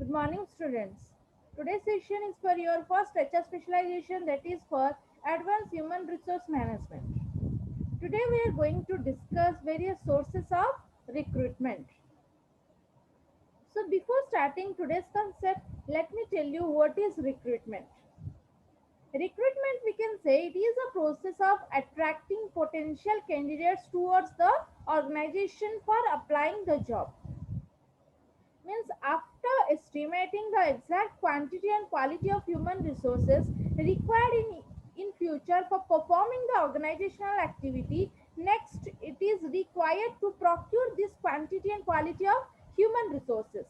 Good morning, students. Today's session is for your first HR specialization, that is for Advanced Human Resource Management. Today we are going to discuss various sources of recruitment. So before starting today's concept, let me tell you what is recruitment. Recruitment, we can say, it is a process of attracting potential candidates towards the organization for applying the job. Means after estimating the exact quantity and quality of human resources required in future for performing the organizational activity, next it is required to procure this quantity and quality of human resources.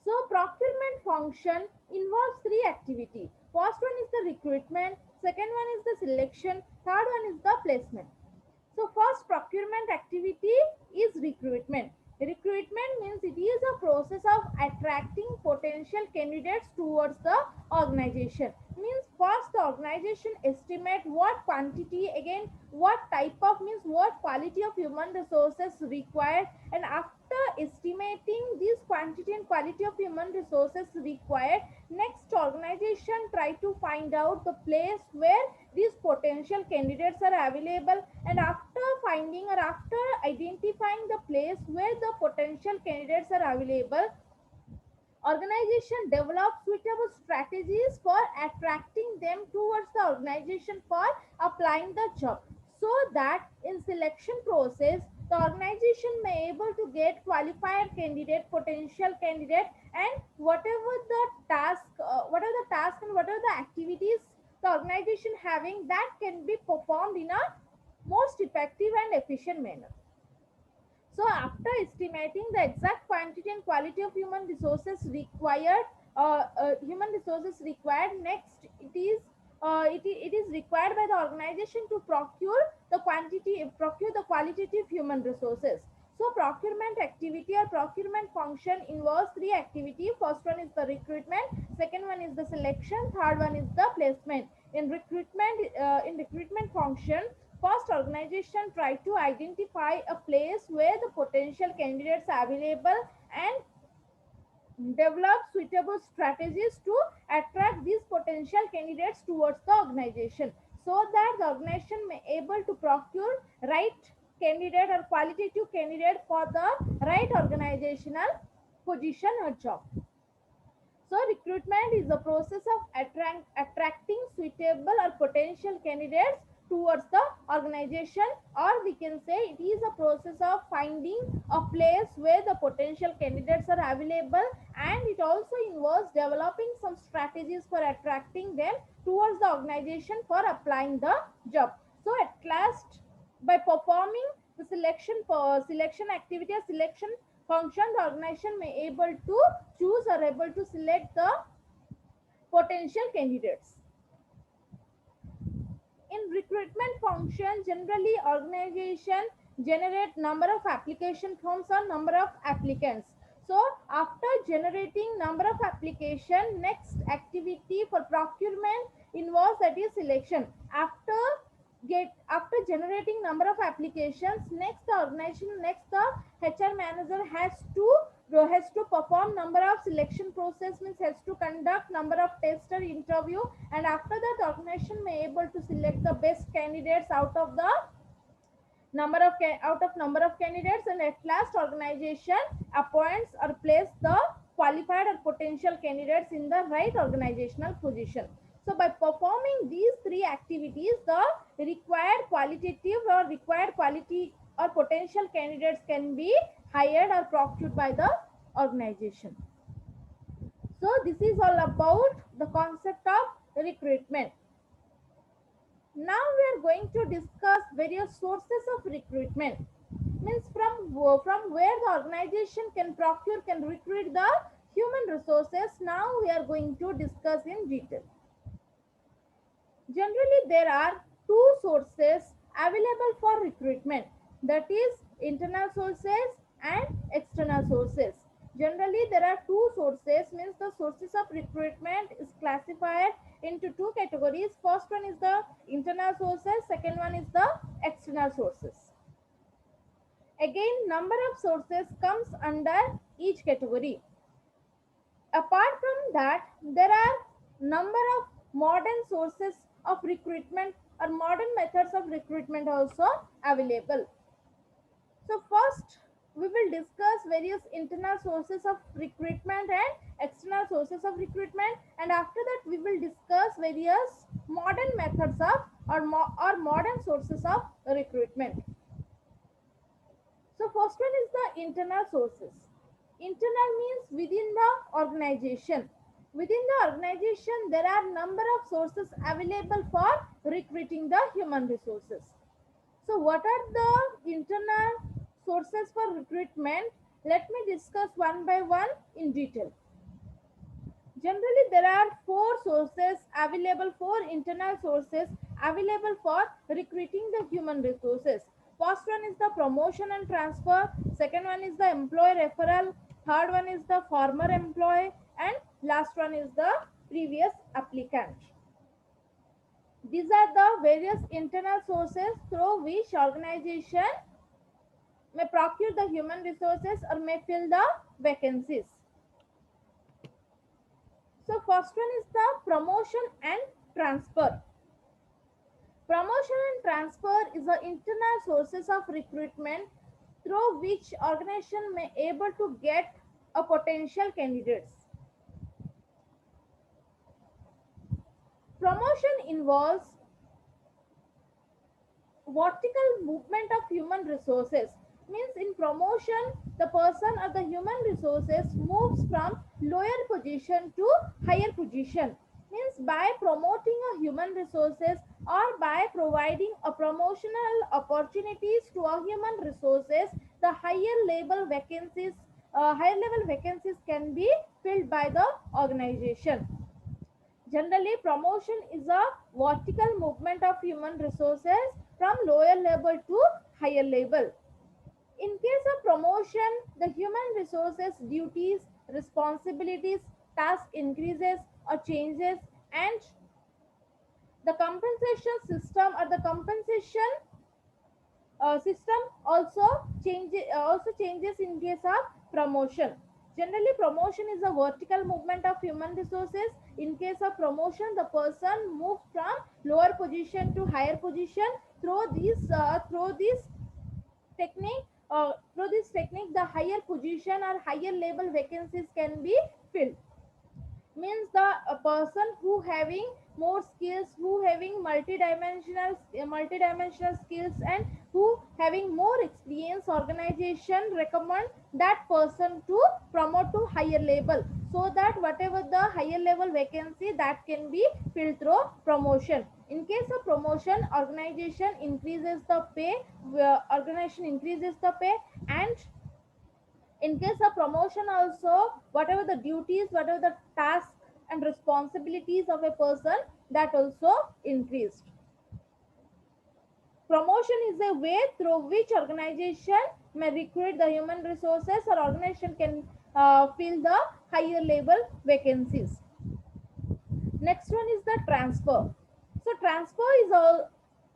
So procurement function involves three activity. First one is the recruitment, second one is the selection, third one is the placement. So first procurement activity is recruitment. Recruitment means it is a process of attracting potential candidates towards the organization. Means first the organization estimate what quantity, again what type of, means what quality of human resources required, and after estimating this quantity and quality of human resources required, next organization try to find out the place where these potential candidates are available, and after finding or after identifying the place where the potential candidates are available, organization develops suitable strategies for attracting them towards the organization for applying the job, so that in selection process the organization may able to get qualified candidate, potential candidate, and whatever the task and whatever the activities the organization having, that can be performed in a most effective and efficient manner. So after estimating the exact quantity and quality of human resources required, next it is required by the organization to procure the qualitative human resources. So procurement activity or procurement function involves three activity. First one is the recruitment, second one is the selection, third one is the placement. In recruitment function, first, organization try to identify a place where the potential candidates are available and develop suitable strategies to attract these potential candidates towards the organization, so that the organization may able to procure right candidate or qualitative candidate for the right organizational position or job. So recruitment is the process of attracting suitable or potential candidates towards the organization, or we can say it is a process of finding a place where the potential candidates are available, and it also involves developing some strategies for attracting them towards the organization for applying the job. So at last, by performing the selection activity or selection function, the organization may able to choose or able to select the potential candidates. In recruitment function, generally organization generate number of application forms or number of applicants. So after generating number of application, next activity for procurement involves, that is selection. After generating number of applications, next the organization, next the HR manager has to perform number of selection process, means has to conduct number of test or interview, and after that the organization may able to select the best candidates out of number of candidates, and at last organization appoints or place the qualified or potential candidates in the right organizational position. So by performing these three activities, the required qualitative or required quality or potential candidates can be hired or procured by the organization. So this is all about the concept of recruitment. Now we are going to discuss various sources of recruitment. Means from where the organization can recruit the human resources. Now we are going to discuss in detail. Generally, there are two sources available for recruitment, that is internal sources and external sources. Generally, there are two sources, means the sources of recruitment is classified into two categories. First one is the internal sources, second one is the external sources. Again, number of sources comes under each category. Apart from that, there are number of modern sources of recruitment or modern methods of recruitment also available. So first, we will discuss various internal sources of recruitment and external sources of recruitment, and after that, we will discuss various modern methods of or modern sources of recruitment. So first one is the internal sources. Internal means within the organization. Within the organization, there are number of sources available for recruiting the human resources. So, what are the internal sources for recruitment? Let me discuss one by one in detail. Generally, there are four sources available, four internal sources available for recruiting the human resources. First one is the promotion and transfer, second one is the employee referral, third one is the former employee, and last one is the previous applicant. These are the various internal sources through which organization may procure the human resources or may fill the vacancies. So first one is the promotion and transfer. Promotion and transfer is the internal sources of recruitment through which organization may able to get a potential candidates. Promotion involves vertical movement of human resources. Means in promotion, the person or the human resources moves from lower position to higher position. Means by promoting a human resources or by providing a promotional opportunities to a human resources, the higher level vacancies can be filled by the organization. Generally, promotion is a vertical movement of human resources from lower level to higher level. In case of promotion, the human resources duties, responsibilities, task increases or changes, and the compensation system or the compensation system also changes in case of promotion. Generally, promotion is a vertical movement of human resources. In case of promotion, the person moves from lower position to higher position. Through this technique, the higher position or higher level vacancies can be filled. Means the a person who having more skills, who having multidimensional skills, and who having more experience, organization recommend that person to promote to higher level, so that whatever the higher level vacancy that can be filled through promotion. In case of promotion, organization increases the pay, and in case of promotion also, whatever the duties, whatever the tasks and responsibilities of a person, that also increased. Promotion is a way through which organization may recruit the human resources, or organization can fill the higher level vacancies. Next one is the transfer. So transfer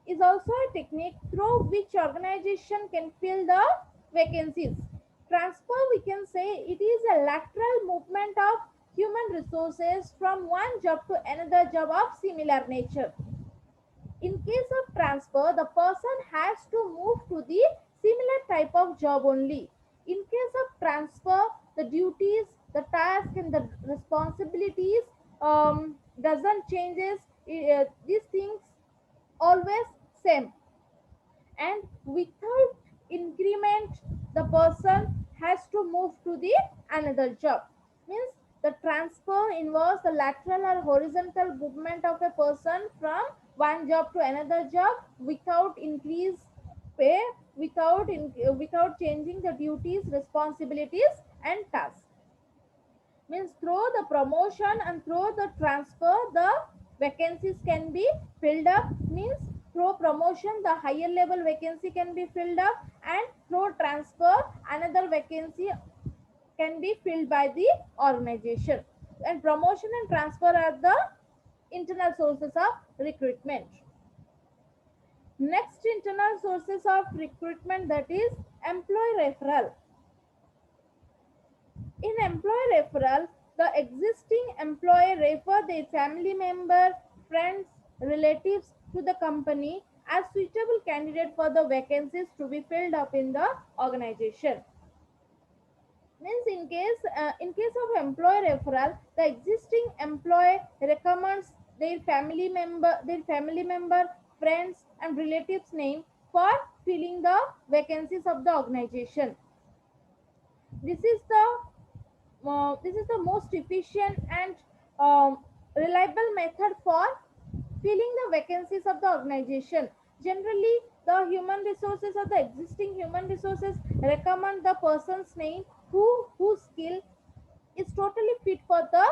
is also a technique through which organization can fill the vacancies. Transfer, we can say, it is a lateral movement of human resources from one job to another job of similar nature. In case of transfer, the person has to move to the similar type of job only. In case of transfer, the duties, the task, and the responsibilities doesn't changes. These things always same, and without increment, the person has to move to the another job. Means the transfer involves the lateral or horizontal movement of a person from one job to another job without increase pay, without changing the duties, responsibilities, and tasks. Means through the promotion and through the transfer, the vacancies can be filled up. Means through promotion, the higher level vacancy can be filled up, and through transfer, another vacancy can be filled by the organization. And promotion and transfer are the internal sources of recruitment. Next internal sources of recruitment, that is employee referral. In employee referral, The existing employee refer their family member, friends, relatives to the company as suitable candidate for the vacancies to be filled up in the organization. Means in case of employee referral, the existing employee recommends their family member, friends and relatives name for filling the vacancies of the organization. This is the most efficient and reliable method for filling the vacancies of the organization. Generally, the human resources or the existing human resources recommend the person's name whose skill is totally fit for the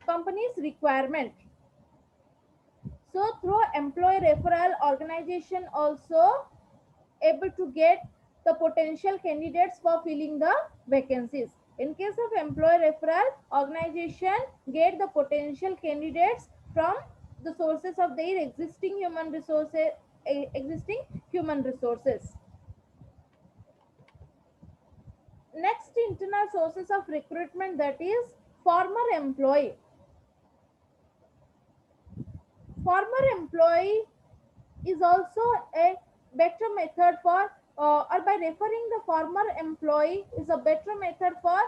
company's requirement. So through employee referral, organization also able to get the potential candidates for filling the vacancies. In case of employee referral, organization get the potential candidates from the sources of their existing human resources. Next, internal sources of recruitment, that is former employee. Former employee is also a better method for or by referring the former employee is a better method for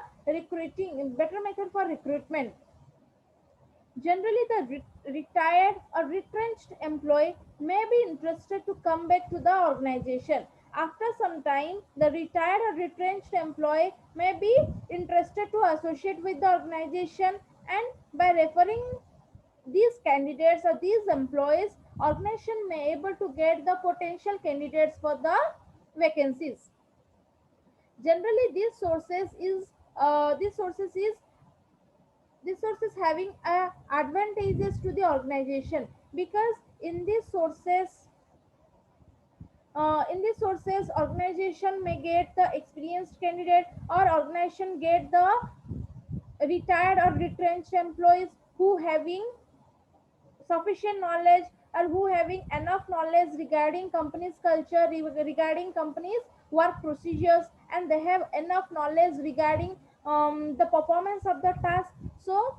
recruitment. Generally, the retired or retrenched employee may be interested to come back to the organization. After some time, the retired or retrenched employee may be interested to associate with the organization, and by referring these candidates or these employees, organization may able to get the potential candidates for the vacancies. Generally, these sources having advantages to the organization, because in these sources organization may get the experienced candidate, or organization get the retired or retrenched employees who having sufficient knowledge, or who having enough knowledge regarding company's culture, regarding company's work procedures, and they have enough knowledge regarding the performance of the task. So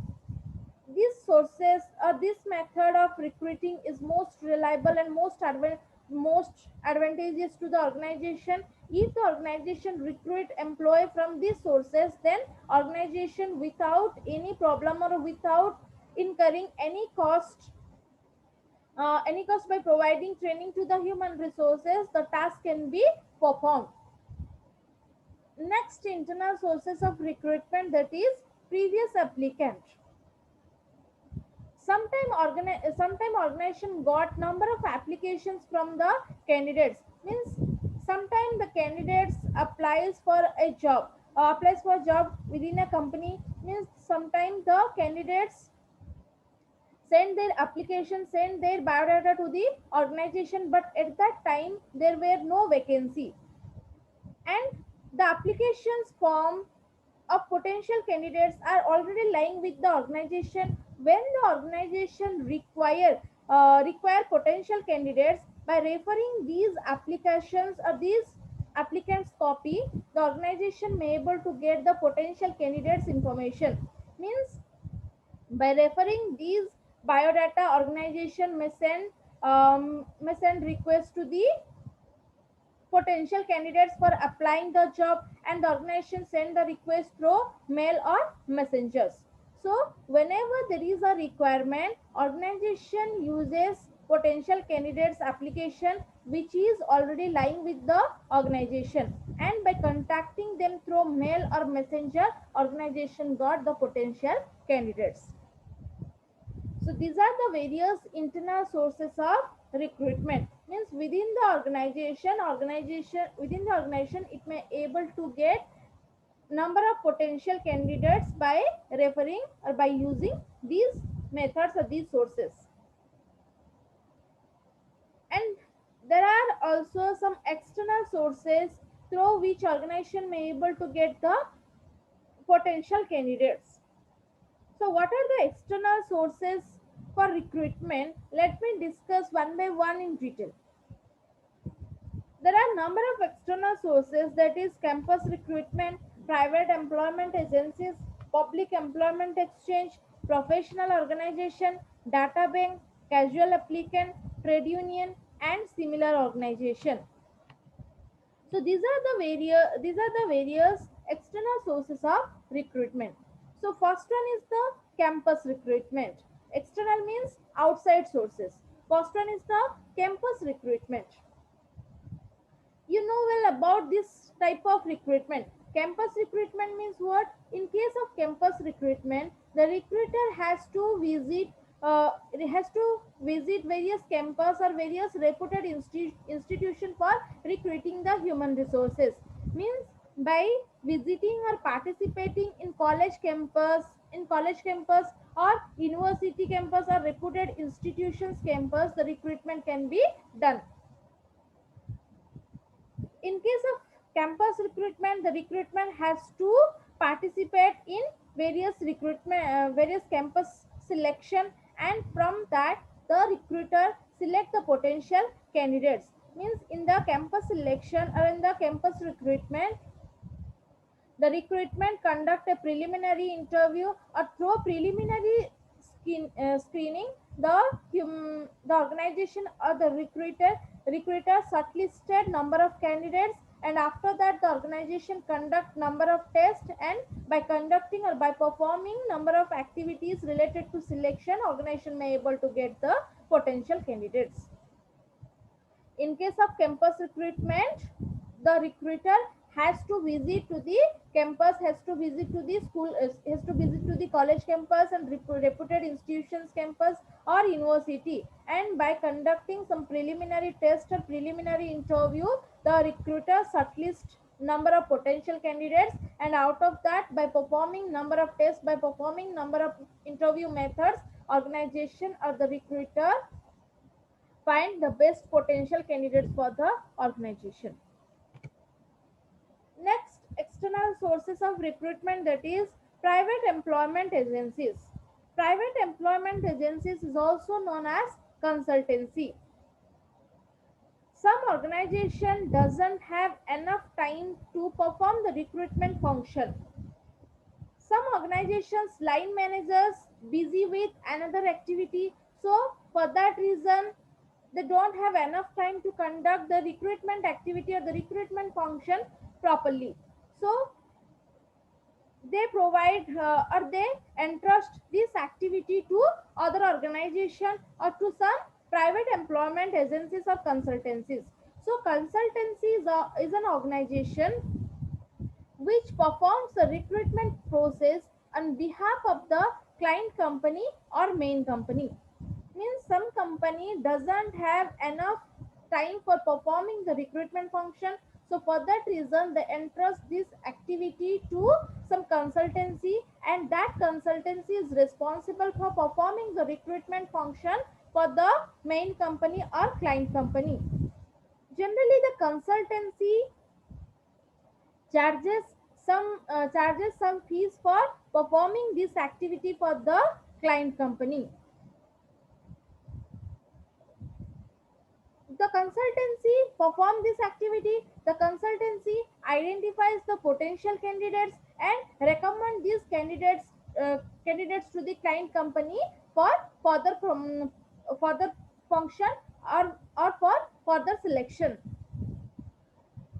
these sources or this method of recruiting is most reliable and most advantageous to the organization. If the organization recruit employee from these sources, then organization without any problem or without incurring any cost by providing training to the human resources, the task can be performed. Next, internal sources of recruitment, that is previous applicant. Sometime organization got number of applications from the candidates. Means sometime the candidates applies for a job within a company. Means sometime the candidates send their application, send their biodata to the organization, but at that time there were no vacancy, and the applications form of potential candidates are already lying with the organization. When the organization require potential candidates, by referring these applications or these applicants copy, the organization may able to get the potential candidates information. Means by referring these biodata, organization may send requests to the potential candidates for applying the job, and the organization send the request through mail or messengers. So whenever there is a requirement, organization uses potential candidates application which is already lying with the organization, and by contacting them through mail or messenger, organization got the potential candidates. So these are the various internal sources of recruitment. Means within the organization, it may able to get number of potential candidates by referring or by using these methods or these sources. And there are also some external sources through which organization may able to get the potential candidates. So, what are the external sources for recruitment? Let me discuss one by one in detail. There are number of external sources, that is campus recruitment, private employment agencies, public employment exchange, professional organization, data bank, casual applicant, trade union, and similar organization. So these are the various external sources of recruitment. So first one is the campus recruitment. External means outside sources. First one is the campus recruitment. You know well about this type of recruitment. Campus recruitment means what? In case of campus recruitment, the recruiter has to visit various campus or various reputed institution for recruiting the human resources. Means by visiting or participating in college campus or university campus or reputed institutions campus, the recruitment can be done. In case of campus recruitment, the recruitment has to participate in various campus selection, and from that the recruiter select the potential candidates. Means in the campus selection or in the campus recruitment, the recruitment conduct a preliminary interview, or through preliminary screening, the organization or the recruiter shortlisted number of candidates, and after that the organization conduct number of tests, and by conducting or by performing number of activities related to selection, organization may able to get the potential candidates. In case of campus recruitment, the recruiter has to visit to the campus, has to visit to the school, has to visit to the college campus and reputed institutions campus or university, and by conducting some preliminary test or preliminary interview, the recruiter shortlist number of potential candidates, and out of that, by performing number of tests, by performing number of interview methods, organization or the recruiter find the best potential candidates for the organization. Next, external sources of recruitment, that is private employment agencies. Private employment agencies is also known as consultancy. Some organization doesn't have enough time to perform the recruitment function. Some organizations line managers busy with another activity, so for that reason they don't have enough time to conduct the recruitment activity or the recruitment function properly. So they provide or they entrust this activity to other organization or to some private employment agencies or consultancies. So consultancy is an organization which performs the recruitment process on behalf of the client company or main company. Means some company doesn't have enough time for performing the recruitment function, so for that reason they entrust this activity to some consultancy, and that consultancy is responsible for performing the recruitment function for the main company or client company. Generally the consultancy charges some fees for performing this activity for the client company. The consultancy perform this activity. The consultancy identifies the potential candidates and recommend these candidates to the client company for further function or for further selection.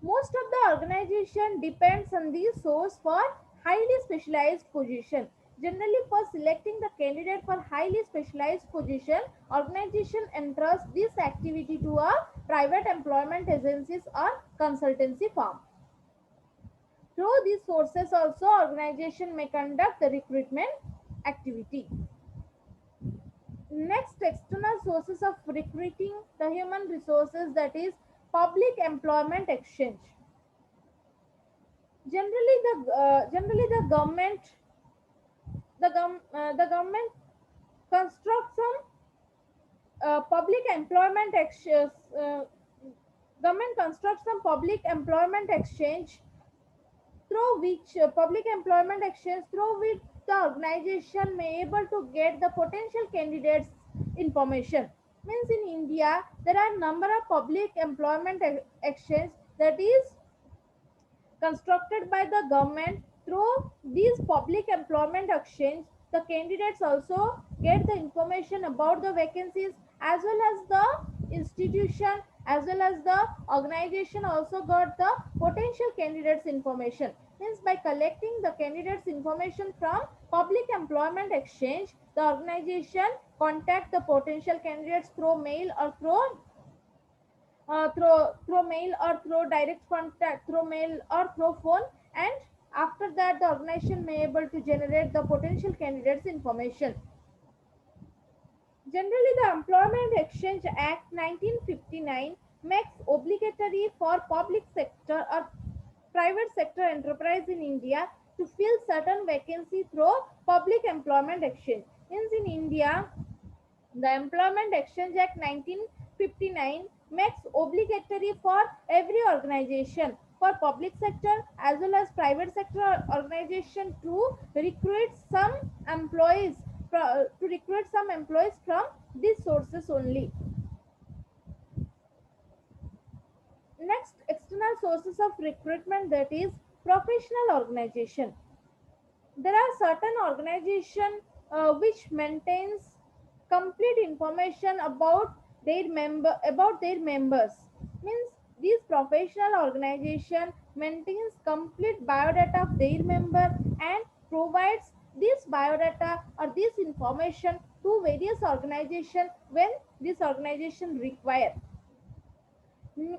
Most of the organization depends on this source for highly specialized position. Generally, for selecting the candidate for highly specialized position, organization entrusts this activity to a private employment agencies or consultancy firm. Through these sources also, organization may conduct the recruitment activity. Next, external sources of recruiting the human resources, that is public employment exchange. Generally the government constructs some public employment exchange. Government constructs some public employment exchange through which the organization may able to get the potential candidates information. Means in India there are number of public employment exchange that is constructed by the government Through these public employment exchange, the candidates also get the information about the vacancies, as well as the institution, as well as the organization also got the potential candidates information. Means by collecting the candidates information from public employment exchange, the organization contact the potential candidates through mail or through mail or through direct contact, through mail or through phone. And after that, the organization may able to generate the potential candidates information. Generally, the Employment Exchange Act 1959 makes obligatory for public sector or private sector enterprise in India to fill certain vacancy through public employment exchange. Means in India, the Employment Exchange Act 1959 makes obligatory for every organization, for public sector as well as private sector organization to recruit some employees from these sources only. Next, external sources of recruitment, that is professional organization. There are certain organization which maintains complete information about their members. Means these professional organization maintains complete biodata of their member and provides this biodata or this information to various organization when this organization require. Mm,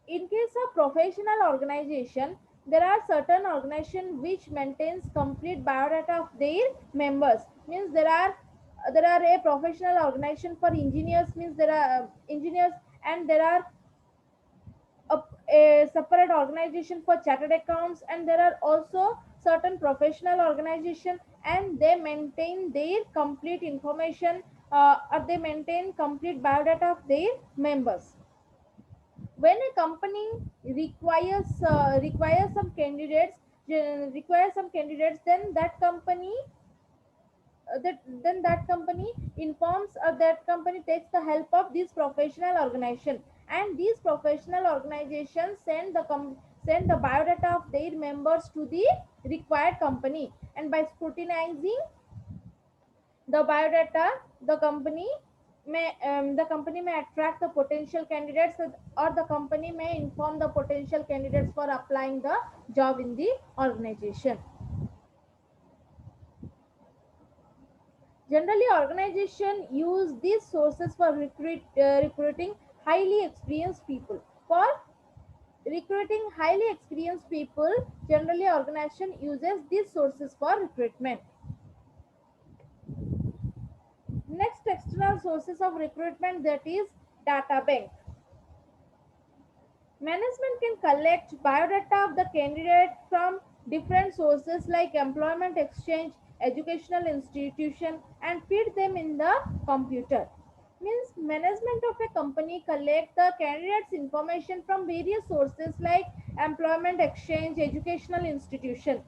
in case of professional organization, there are certain organization which maintains complete biodata of their members. Means there are a professional organization for engineers. Means there are engineers, and there are a separate organization for chartered accounts, and there are also certain professional organization, and they maintain their complete information, or they maintain complete biodata of their members. When a company requires some candidates, then that company informs, that company takes the help of this professional organization, and these professional organizations send the biodata of their members to the required company. And by scrutinizing the biodata, the company may attract the potential candidates, or the company may inform the potential candidates for applying the job in the organization. Generally, organization use these sources for recruiting highly experienced people. For recruiting highly experienced people, generally organization uses these sources for recruitment. Next, external sources of recruitment, that is data bank. Management can collect biodata of the candidate from different sources like employment exchange, educational institution, and feed them in the computer. Means management of a company collect the candidate's information from various sources like employment exchange, educational institution,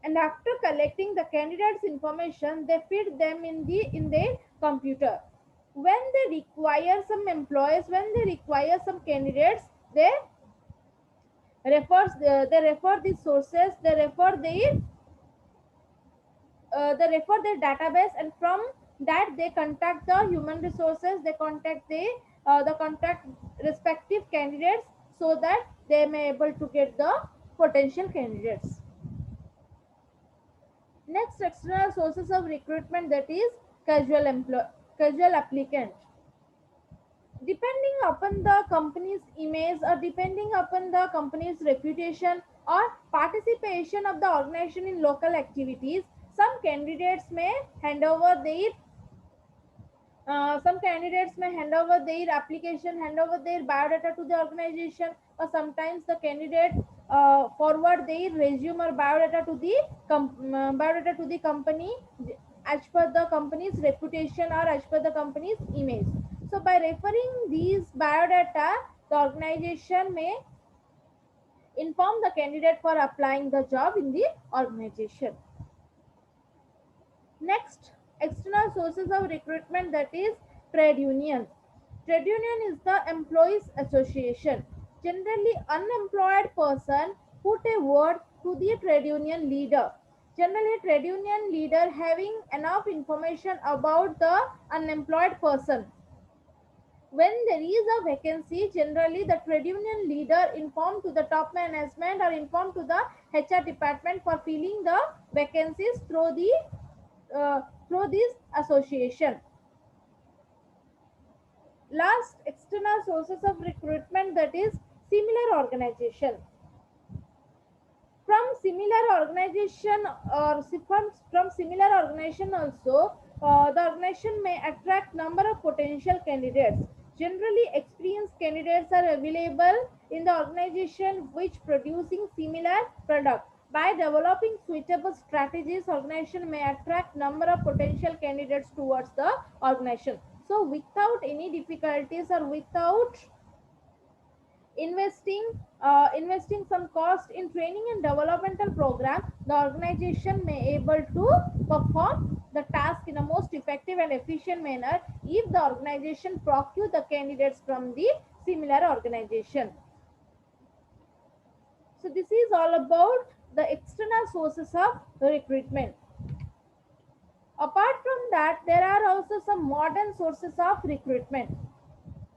and after collecting the candidates information, they feed them in their computer. When they require some employees, when they require some candidates, they they refer these sources, they refer their database, and from that they contact the human resources, they contact respective candidates, so that they may able to get the potential candidates. Next, external sources of recruitment, that is casual applicant. Depending upon the company's image, or depending upon the company's reputation or participation of the organization in local activities, some candidates may hand over their application, hand over their biodata to the organization, or sometimes the candidate forward their resume or biodata to the company, as per the company's reputation or as per the company's image. So by referring these biodata, the organization may inform the candidate for applying the job in the organization. Next, external sources of recruitment, that is trade union. Trade union is the employees association. Generally, unemployed person put a word to the trade union leader. Generally, trade union leader having enough information about the unemployed person. When there is a vacancy, generally the trade union leader inform to the top management or inform to the HR department for filling the vacancies through this association. Last, external sources of recruitment, that is similar organization. From similar organization or from similar organization also, the organization may attract number of potential candidates. Generally, experienced candidates are available in the organization which producing similar product. By developing suitable strategies, organization may attract number of potential candidates towards the organization. So without any difficulties or without investing some cost in training and developmental program, the organization may able to perform the task in a most effective and efficient manner if the organization procure the candidates from the similar organization. So this is all about the external sources of recruitment. Apart from that, there are also some modern sources of recruitment.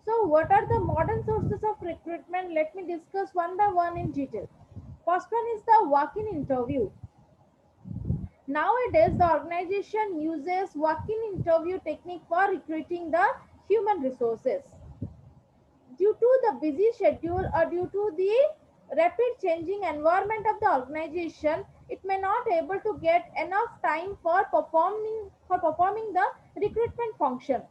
So, what are the modern sources of recruitment? Let me discuss one by one in detail. First one is the walk-in interview. Nowadays, the organization uses walk-in interview technique for recruiting the human resources. Due to the busy schedule or due to the rapid changing environment of the organization, it may not able to get enough time for performing the recruitment function.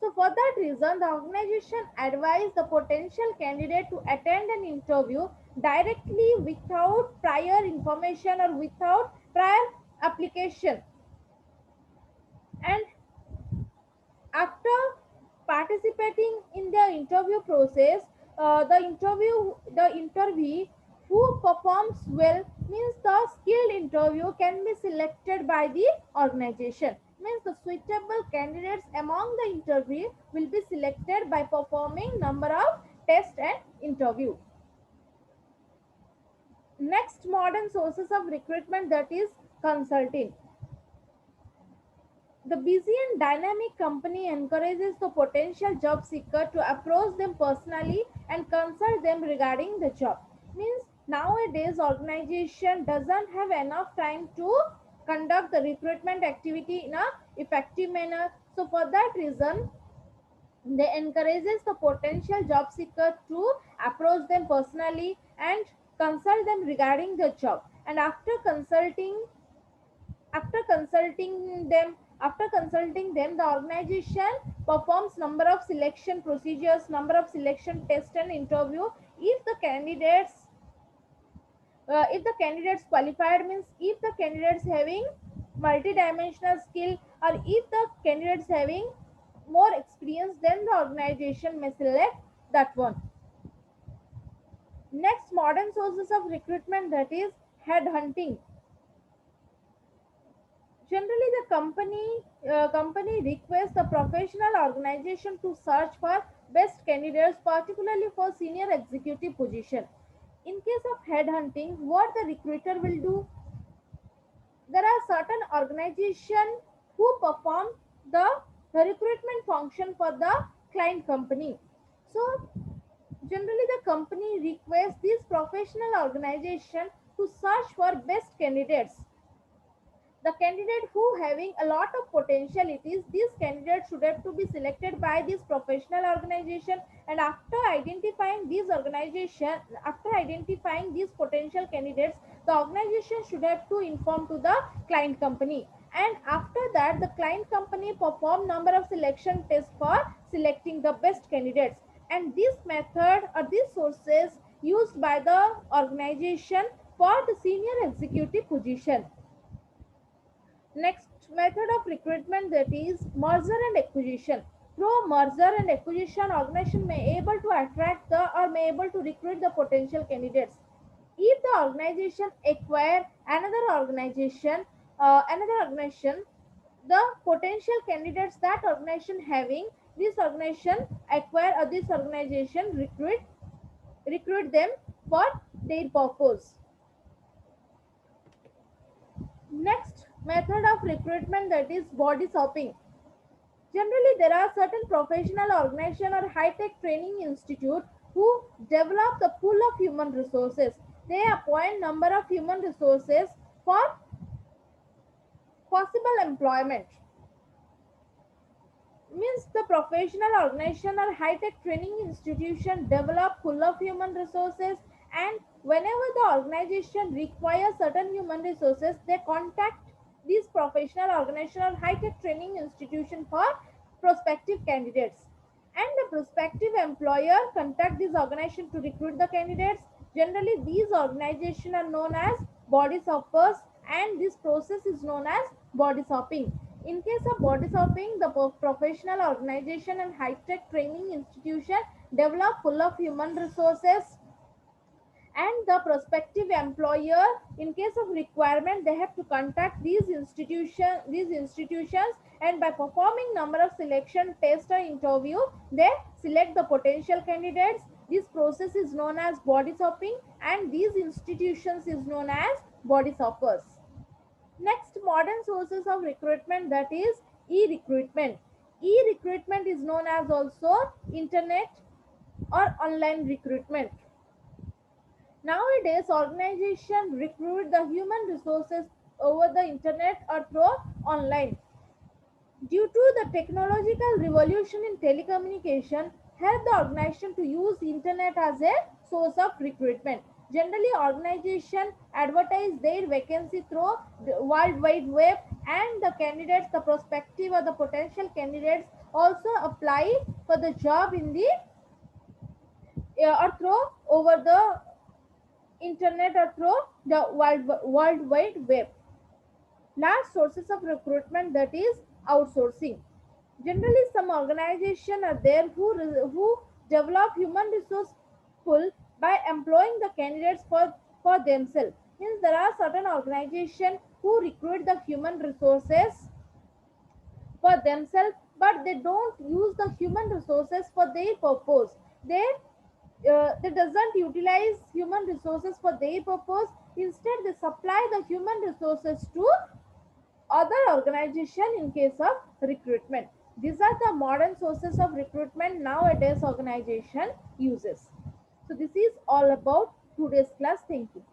So for that reason, the organization advised the potential candidate to attend an interview directly without prior information or without prior application. And after participating in the interview process, the interview who performs well, means the skilled interview can be selected by the organization. Means the suitable candidates among the interview will be selected by performing number of test and interview. Next modern sources of recruitment, that is consulting. The busy and dynamic company encourages the potential job seeker to approach them personally and consult them regarding the job. Means nowadays organization doesn't have enough time to conduct the recruitment activity in a effective manner. So for that reason, they encourages the potential job seeker to approach them personally and consult them regarding the job. And after consulting them, the organization performs number of selection procedures, number of selection test and interview. If the candidates qualified, means if the candidates having multidimensional skill or if the candidates having more experience, then the organization may select that one. Next modern sources of recruitment, that is headhunting. Generally, the company requests the professional organization to search for best candidates, particularly for senior executive position. In case of headhunting, what the recruiter will do? There are certain organizations who perform the recruitment function for the client company. So, generally, the company requests this professional organization to search for best candidates, the candidate who having a lot of potentialities. These candidates should have to be selected by this professional organization. And after identifying these potential candidates, the organization should have to inform to the client company. And after that, the client company perform number of selection tests for selecting the best candidates. And this method or these sources used by the organization for the senior executive position. Next method of recruitment, that is merger and acquisition. Through merger and acquisition, organization may able to attract the or may able to recruit the potential candidates. If the organization acquire another organization, the potential candidates that organization having, this organization acquire or this organization recruit them for their purpose. Method of recruitment, that is body shopping. Generally, there are certain professional organization or high-tech training institute who develop the pool of human resources. They appoint number of human resources for possible employment. Means the professional organization or high-tech training institution develop pool of human resources, and whenever the organization requires certain human resources, they contact these professional organization or high-tech training institution for prospective candidates, and the prospective employer contact this organization to recruit the candidates. Generally, these organizations are known as body shoppers, and this process is known as body shopping. In case of body shopping, the professional organization and high-tech training institution develop full of human resources, and the prospective employer, in case of requirement, they have to contact these institutions, and by performing number of selection test or interview, they select the potential candidates. This process is known as body shopping, and these institutions is known as body shoppers. Next, modern sources of recruitment, that is e-recruitment. E-recruitment is known as also internet or online recruitment. Nowadays, organizations recruit the human resources over the internet or through online. Due to the technological revolution in telecommunication, help the organization to use internet as a source of recruitment. Generally, organization advertise their vacancy through the World Wide Web, and the candidates, the prospective or the potential candidates also apply for the job in the or through over the internet or through the World Wide Web. Last, sources of recruitment, that is outsourcing. Generally, some organizations are there who develop human resource pool by employing the candidates for themselves. Means there are certain organizations who recruit the human resources for themselves, but they don't use the human resources for their purpose. They doesn't utilize human resources for their purpose. Instead, they supply the human resources to other organization in case of recruitment. These are the modern sources of recruitment nowadays organization uses. So this is all about today's class. Thank you.